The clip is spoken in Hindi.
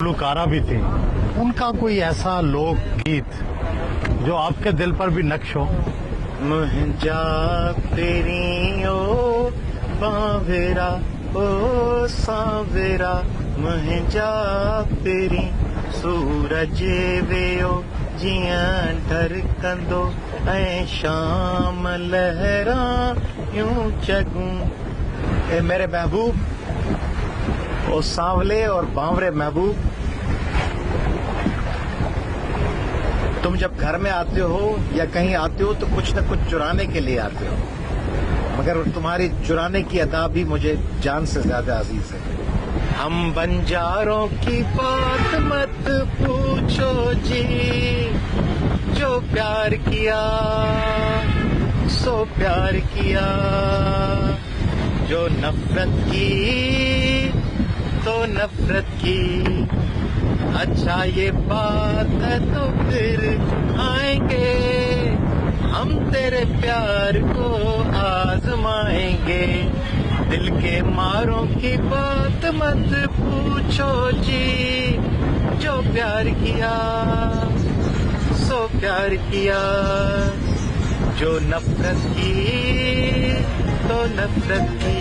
गुलकारा भी थी, उनका कोई ऐसा लोकगीत जो आपके दिल पर भी नक्श हो? मुंहिंजा तेरी ओ बांवेरा ओ सांवेरा, मुंहिंजा तेरी सूरज वेयो जियां ढरकंदो ऐं शाम लहरा यूं चगूं। ए मेरे महबूब, ओ सांवले और बांवरे महबूब, तुम जब घर में आते हो या कहीं आते हो तो कुछ न कुछ चुराने के लिए आते हो, मगर तुम्हारी चुराने की अदा भी मुझे जान से ज्यादा अजीज है। हम बंजारों की बात मत पूछो जी, जो प्यार किया सो प्यार किया, जो नफरत की तो नफरत की। अच्छा ये बात है तो फिर आएंगे हम तेरे प्यार को आजमाएंगे। दिल के मारों की बात मत पूछो जी, जो प्यार किया सो प्यार किया, जो नफरत की तो नफरत की।